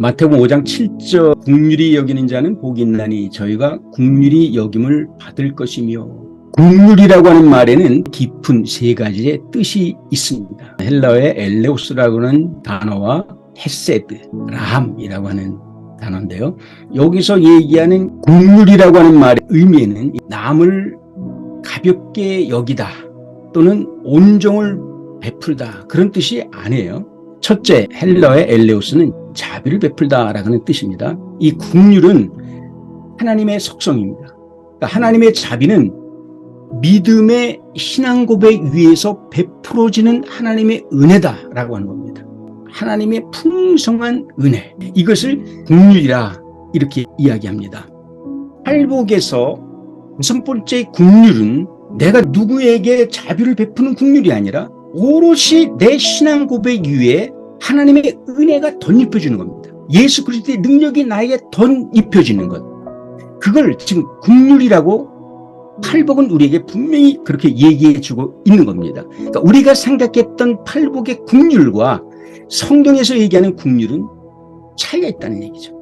마태복음 5장 7절 긍휼히 여기는 자는 복이 있나니 저희가 긍휼히 여김을 받을 것이며, 긍휼이라고 하는 말에는 깊은 세 가지의 뜻이 있습니다. 헬라어의 엘레우스라고 하는 단어와 헤세드, 라함이라고 하는 단어인데요. 여기서 얘기하는 긍휼이라고 하는 말의 의미에는 남을 가볍게 여기다 또는 온정을 베풀다 그런 뜻이 아니에요. 첫째, 헬라어의 엘레우스는 자비를 베풀다라고 하는 뜻입니다. 이 긍휼은 하나님의 속성입니다. 그러니까 하나님의 자비는 믿음의 신앙 고백 위에서 베풀어지는 하나님의 은혜다라고 하는 겁니다. 하나님의 풍성한 은혜, 이것을 긍휼이라 이렇게 이야기합니다. 팔복에서 첫 번째 긍휼은 내가 누구에게 자비를 베푸는 긍휼이 아니라 오롯이 내 신앙 고백 위에 하나님의 은혜가 덧입혀지는 겁니다. 예수 그리스도의 능력이 나에게 덧입혀지는 것, 그걸 지금 긍휼이라고 팔복은 우리에게 분명히 그렇게 얘기해주고 있는 겁니다. 그러니까 우리가 생각했던 팔복의 긍휼과 성경에서 얘기하는 긍휼은 차이가 있다는 얘기죠.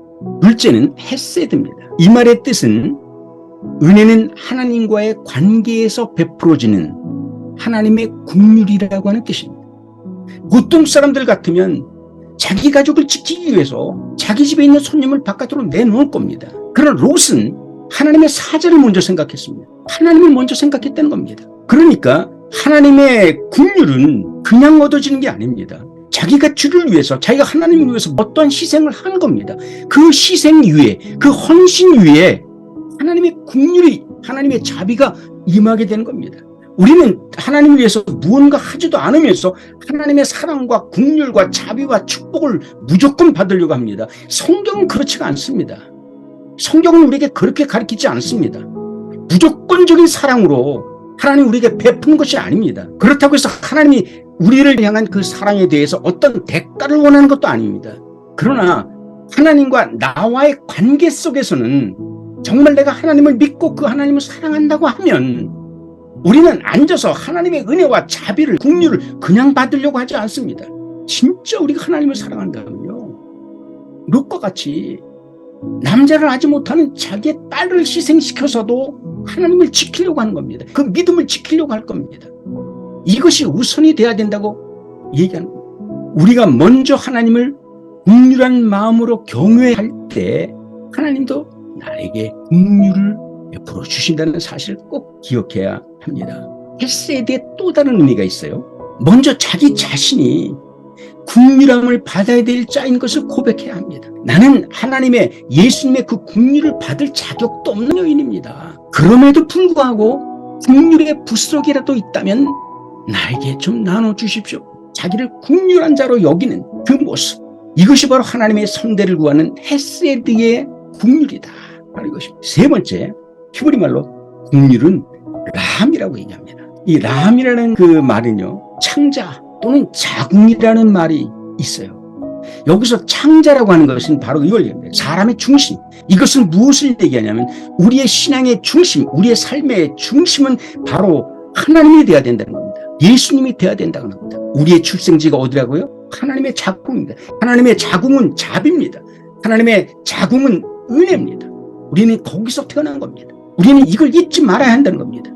둘째는 헤세드입니다. 이 말의 뜻은 은혜는 하나님과의 관계에서 베풀어지는 하나님의 긍휼이라고 하는 뜻입니다. 보통 사람들 같으면 자기 가족을 지키기 위해서 자기 집에 있는 손님을 바깥으로 내놓을 겁니다. 그러나 롯은 하나님의 사자를 먼저 생각했습니다. 하나님을 먼저 생각했다는 겁니다. 그러니까 하나님의 긍휼은 그냥 얻어지는 게 아닙니다. 자기가 주를 위해서, 자기가 하나님을 위해서 어떠한 희생을 한 겁니다. 그 희생 위에, 그 헌신 위에 하나님의 긍휼이, 하나님의 자비가 임하게 되는 겁니다. 우리는 하나님을 위해서 무언가 하지도 않으면서 하나님의 사랑과 긍휼과 자비와 축복을 무조건 받으려고 합니다. 성경은 그렇지가 않습니다. 성경은 우리에게 그렇게 가르치지 않습니다. 무조건적인 사랑으로 하나님 우리에게 베푸는 것이 아닙니다. 그렇다고 해서 하나님이 우리를 향한 그 사랑에 대해서 어떤 대가를 원하는 것도 아닙니다. 그러나 하나님과 나와의 관계 속에서는 정말 내가 하나님을 믿고 그 하나님을 사랑한다고 하면 우리는 앉아서 하나님의 은혜와 자비를, 긍휼을 그냥 받으려고 하지 않습니다. 진짜 우리가 하나님을 사랑한다면요, 롯과 같이 남자를 하지 못하는 자기의 딸을 희생시켜서도 하나님을 지키려고 하는 겁니다. 그 믿음을 지키려고 할 겁니다. 이것이 우선이 돼야 된다고 얘기하는 겁니다. 우리가 먼저 하나님을 긍휼한 마음으로 경외할 때 하나님도 나에게 긍휼을 베풀어 주신다는 사실을 꼭 기억해야 합니다. 헤세드의 또 다른 의미가 있어요. 먼저 자기 자신이 긍휼함을 받아야 될 자인 것을 고백해야 합니다. 나는 하나님의, 예수님의 그 긍휼을 받을 자격도 없는 여인입니다. 그럼에도 불구하고 긍휼의 부스러기라도 있다면 나에게 좀 나눠주십시오. 자기를 긍휼한 자로 여기는 그 모습, 이것이 바로 하나님의 선대를 구하는 헤세드의 긍휼이다, 바로 이것입니다. 세 번째, 히브리 말로 긍휼은 라함이라고 얘기합니다. 이 라함이라는 그 말은요, 창자 또는 자궁이라는 말이 있어요. 여기서 창자라고 하는 것은 바로 이걸 얘기합니다. 사람의 중심. 이것은 무엇을 얘기하냐면 우리의 신앙의 중심, 우리의 삶의 중심은 바로 하나님이 되어야 된다는 겁니다. 예수님이 되어야 된다는 겁니다. 우리의 출생지가 어디라고요? 하나님의 자궁입니다. 하나님의 자궁은 자비입니다. 하나님의 자궁은 은혜입니다. 우리는 거기서 태어난 겁니다. 우리는 이걸 잊지 말아야 한다는 겁니다.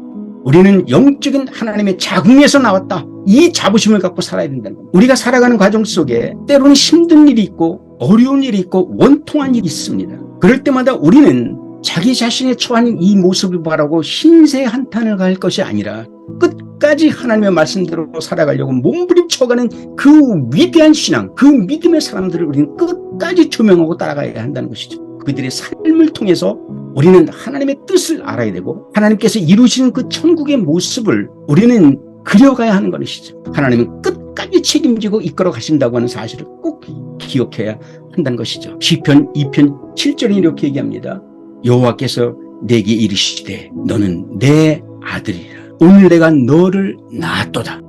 우리는 영적인 하나님의 자궁에서 나왔다, 이 자부심을 갖고 살아야 된다는 겁니다. 우리가 살아가는 과정 속에 때로는 힘든 일이 있고 어려운 일이 있고 원통한 일이 있습니다. 그럴 때마다 우리는 자기 자신의 처한 이 모습을 바라고 신세 한탄을 갈 것이 아니라 끝까지 하나님의 말씀대로 살아가려고 몸부림쳐가는 그 위대한 신앙, 그 믿음의 사람들을 우리는 끝까지 조명하고 따라가야 한다는 것이죠. 그들의 삶을 통해서 우리는 하나님의 뜻을 알아야 되고 하나님께서 이루시는 그 천국의 모습을 우리는 그려가야 하는 것이죠. 하나님은 끝까지 책임지고 이끌어 가신다고 하는 사실을 꼭 기억해야 한다는 것이죠. 시편 2편 7절에 이렇게 얘기합니다. 여호와께서 내게 이르시되 너는 내 아들이라. 오늘 내가 너를 낳았도다.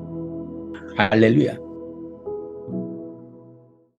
할렐루야.